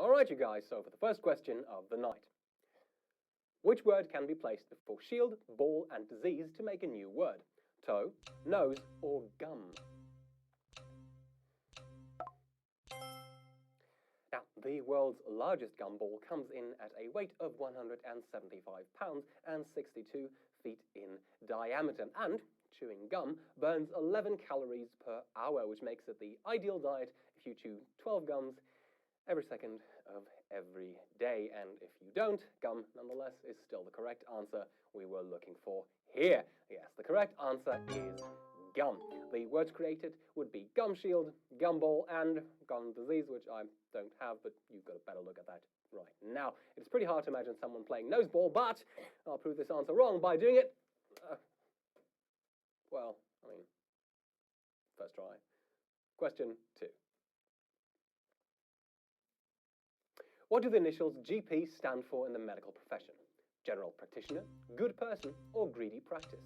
Alright, you guys, so for the first question of the night. Which word can be placed before shield, ball, and disease to make a new word? Toe, nose, or gum? Now, the world's largest gumball comes in at a weight of 175 pounds and 62 feet in diameter, and chewing gum burns 11 calories per hour, which makes it the ideal diet if you chew 12 gums every second of every day. And if you don't, gum, nonetheless, is still the correct answer we were looking for here. Yes, the correct answer is gum. The words created would be gum shield, gumball, and gum disease, which I don't have, but you've got a better look at that right now. It's pretty hard to imagine someone playing noseball, but I'll prove this answer wrong by doing it. First try. Question 2. What do the initials GP stand for in the medical profession? General practitioner, good person, or greedy practice?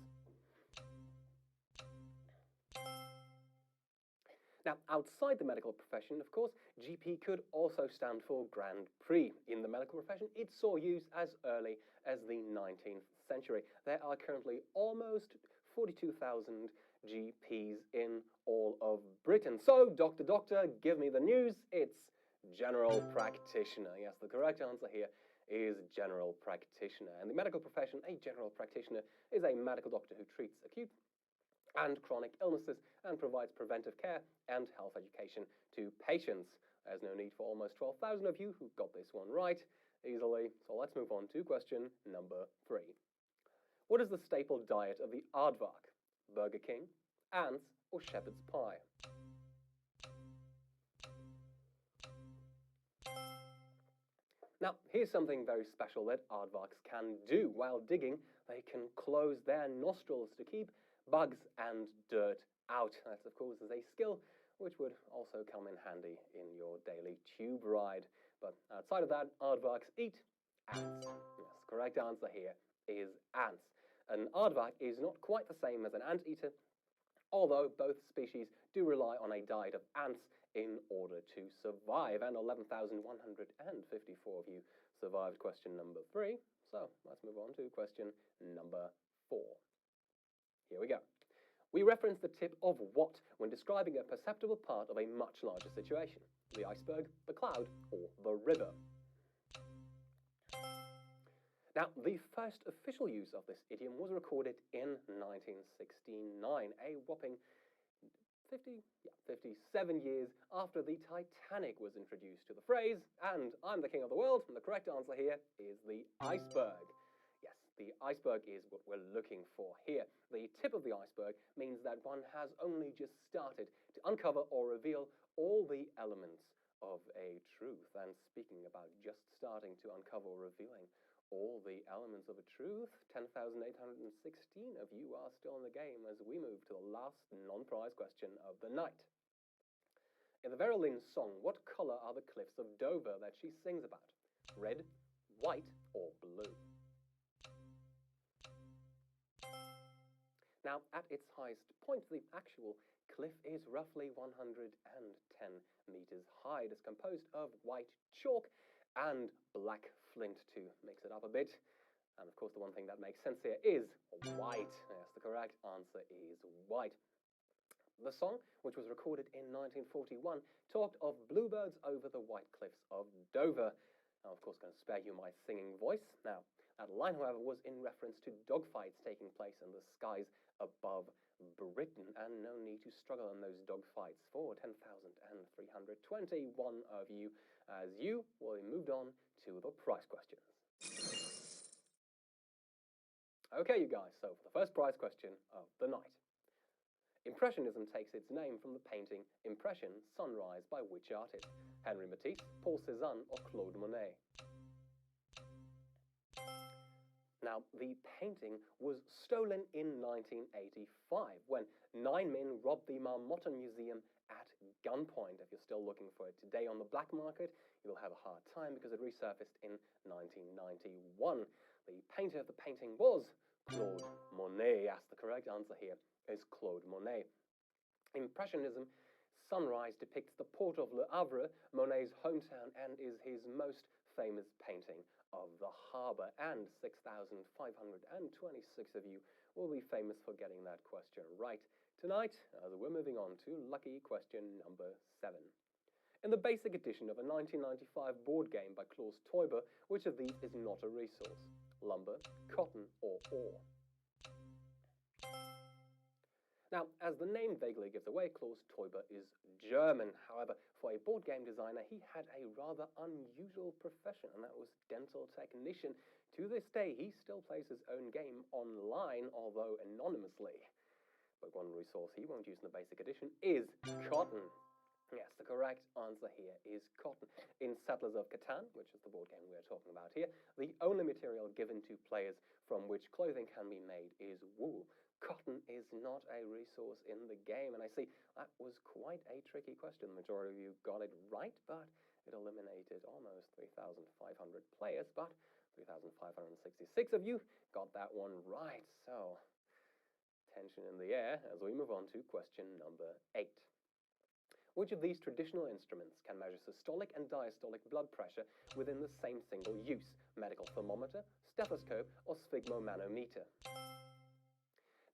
Now, outside the medical profession, of course, GP could also stand for Grand Prix. In the medical profession, it saw use as early as the 19th century. There are currently almost 42,000 GPs in all of Britain. So, doctor, give me the news. It's general practitioner. Yes, the correct answer here is general practitioner. In the medical profession, a general practitioner is a medical doctor who treats acute and chronic illnesses and provides preventive care and health education to patients. There's no need for almost 12,000 of you who got this one right easily. So let's move on to question number 3. What is the staple diet of the aardvark? Burger King, ants, or shepherd's pie? Now, here's something very special that aardvarks can do. While digging, they can close their nostrils to keep bugs and dirt out. That, of course, is a skill which would also come in handy in your daily tube ride. But outside of that, aardvarks eat ants. Yes, the correct answer here is ants. An aardvark is not quite the same as an anteater, although both species do rely on a diet of ants in order to survive. And 11,154 of you survived question number 3. So let's move on to question number 4. Here we go. We reference the tip of what when describing a perceptible part of a much larger situation? The iceberg, the cloud, or the river? Now, the first official use of this idiom was recorded in 1969, a whopping 57 years after the Titanic was introduced to the phrase, and I'm the king of the world, and the correct answer here is the iceberg. Yes, the iceberg is what we're looking for here. The tip of the iceberg means that one has only just started to uncover or reveal all the elements of a truth. And speaking about just starting to uncover or revealing all the elements of a truth, 10,816 of you are still in the game as we move to the last non-prize question of the night. In the Vera Lynn song, what colour are the cliffs of Dover that she sings about? Red, white, or blue? Now, at its highest point, the actual cliff is roughly 110 meters high. It is composed of white chalk and black flint to mix it up a bit. And of course, the one thing that makes sense here is white. Yes, the correct answer is white. The song, which was recorded in 1941, talked of bluebirds over the white cliffs of Dover. I'm, of course, going to spare you my singing voice. Now, that line, however, was in reference to dogfights taking place in the skies above Britain, and no need to struggle in those dogfights for 10,321 of you, as you will be moved on to the prize questions. Okay, you guys, so for the first prize question of the night. Impressionism takes its name from the painting Impression, Sunrise by which artist? Henri Matisse, Paul Cézanne, or Claude Monet? Now, the painting was stolen in 1985 when 9 men robbed the Marmottan Museum at gunpoint. If you're still looking for it today on the black market, you'll have a hard time because it resurfaced in 1991. The painter of the painting was Claude Monet. Yes, the correct answer here is Claude Monet. Impressionism Sunrise depicts the port of Le Havre, Monet's hometown, and is his most famous painting of the harbour. And 6,526 of you will be famous for getting that question right tonight, as we're moving on to lucky question number 7. In the basic edition of a 1995 board game by Klaus Teuber, which of these is not a resource? Lumber, cotton, or ore? Now, as the name vaguely gives away, Klaus Teuber is German. However, for a board game designer, he had a rather unusual profession, and that was dental technician. To this day, he still plays his own game online, although anonymously. But one resource he won't use in the basic edition is cotton. Yes, the correct answer here is cotton. In Settlers of Catan, which is the board game we're talking about here, the only material given to players from which clothing can be made is wool. Cotton is not a resource in the game, and I see that was quite a tricky question. The majority of you got it right, but it eliminated almost 3,500 players, but 3,566 of you got that one right. So, tension in the air as we move on to question number 8. Which of these traditional instruments can measure systolic and diastolic blood pressure within the same single use? Medical thermometer, stethoscope, or sphygmomanometer?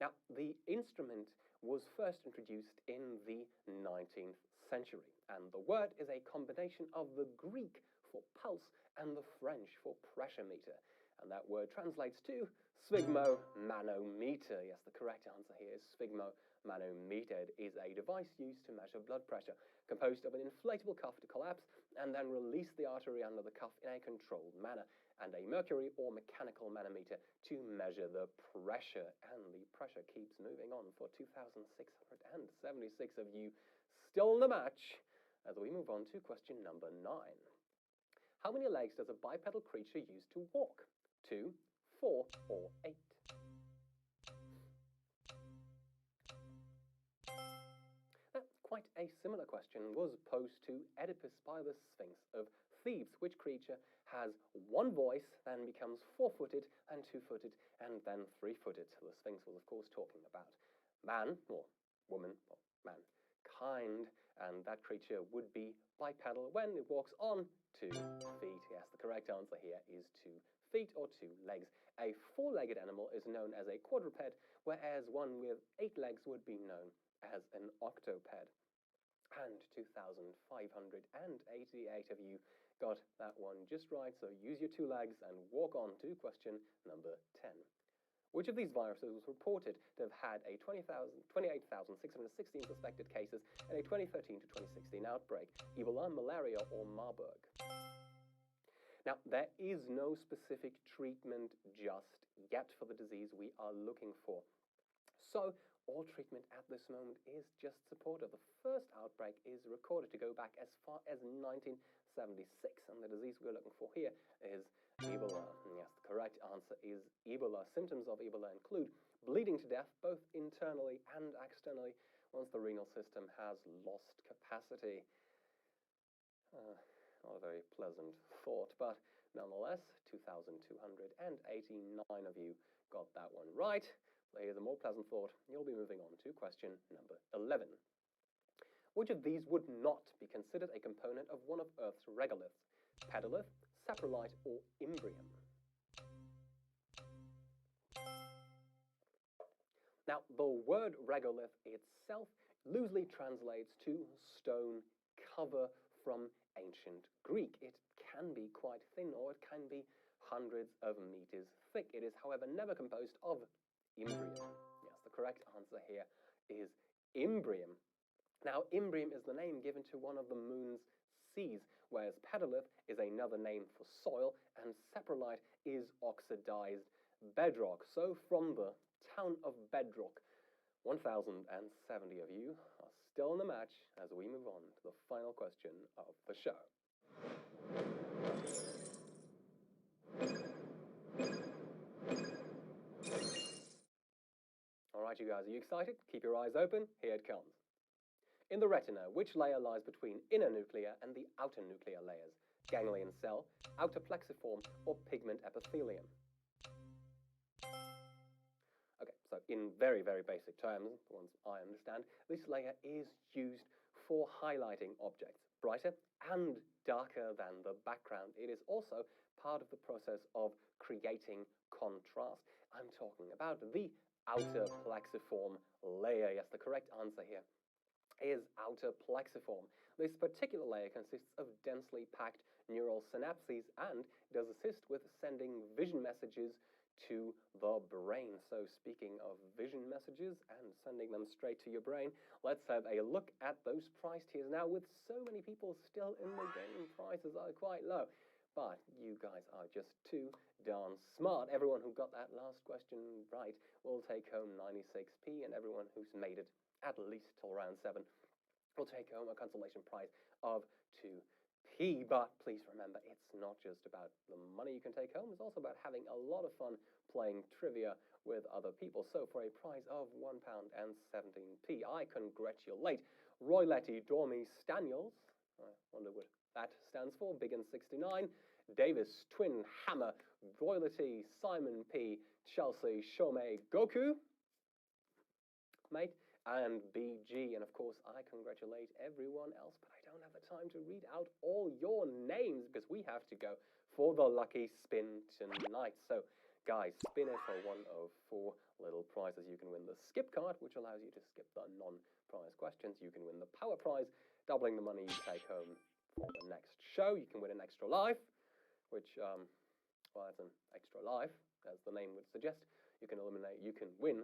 Now, the instrument was first introduced in the 19th century, and the word is a combination of the Greek for pulse and the French for pressure meter, and that word translates to sphygmomanometer. Yes, the correct answer here is sphygmomanometer. It is a device used to measure blood pressure, composed of an inflatable cuff to collapse and then release the artery under the cuff in a controlled manner, and a mercury or mechanical manometer to measure the pressure. And the pressure keeps moving on for 2,676 of you still in the match as we move on to question number 9. How many legs does a bipedal creature use to walk? 2, 4, or 8? Quite a similar question was posed to Oedipus by the Sphinx of Thebes. Which creature has one voice, then becomes 4-footed, and 2-footed, and then 3-footed? The Sphinx was, of course, talking about man, or woman, or mankind, and that creature would be bipedal when it walks on 2 feet. Yes, the correct answer here is 2 feet or 2 legs. A 4-legged animal is known as a quadruped, whereas one with 8 legs would be known as an octoped. And 2,588 of you got that one just right, so use your 2 legs and walk on to question number 10. Which of these viruses was reported to have had a 28,616 suspected cases in a 2013 to 2016 outbreak? Ebola, malaria, or Marburg? Now, there is no specific treatment just yet for the disease we are looking for. So, all treatment at this moment is just supportive. The first outbreak is recorded to go back as far as 1976, and the disease we're looking for here is Ebola. Yes, the correct answer is Ebola. Symptoms of Ebola include bleeding to death, both internally and externally, once the renal system has lost capacity. Not a very pleasant thought, but nonetheless, 2,289 of you got that one right. Here's a more pleasant thought. You'll be moving on to question number 11. Which of these would not be considered a component of one of Earth's regoliths? Pedalith, saprolite, or imbrium? Now, the word regolith itself loosely translates to stone cover from ancient Greek. It can be quite thin, or it can be hundreds of meters thick. It is, however, never composed of imbrium. Yes, the correct answer here is imbrium. Now, imbrium is the name given to one of the moon's seas, whereas pedalith is another name for soil, and saprolite is oxidized bedrock. So, from the town of Bedrock, 1,070 of you are still in the match as we move on to the final question of the show. Alright, you guys, are you excited? Keep your eyes open. Here it comes. In the retina, which layer lies between inner nuclear and the outer nuclear layers? Ganglion cell, outer plexiform, or pigment epithelium? Okay, so in very, very basic terms, the ones I understand, this layer is used for highlighting objects brighter and darker than the background. It is also part of the process of creating contrast. I'm talking about the outer plexiform layer. Yes, the correct answer here is outer plexiform. This particular layer consists of densely packed neural synapses and does assist with sending vision messages to the brain. So speaking of vision messages and sending them straight to your brain, let's have a look at those prize tiers. Now, with so many people still in the game, prices are quite low. But you guys are just too darn smart. Everyone who got that last question right will take home 96p, and everyone who's made it at least till round 7 will take home a consolation prize of 2p. But please remember, it's not just about the money you can take home, it's also about having a lot of fun playing trivia with other people. So for a prize of £1.17, I congratulate Roy Letty Dormy Staniels. I wonder what that stands for. Biggin 69, Davis Twin Hammer, Royalty, Simon P, Chelsea Shomei Goku, mate, and BG. And of course, I congratulate everyone else, but I don't have the time to read out all your names because we have to go for the lucky spin tonight. So guys, spin it for one of 4 little prizes. You can win the skip card, which allows you to skip the non-prize questions. You can win the power prize, doubling the money you take home for the next show. You can win an extra life, which, well, it's an extra life, as the name would suggest. You can win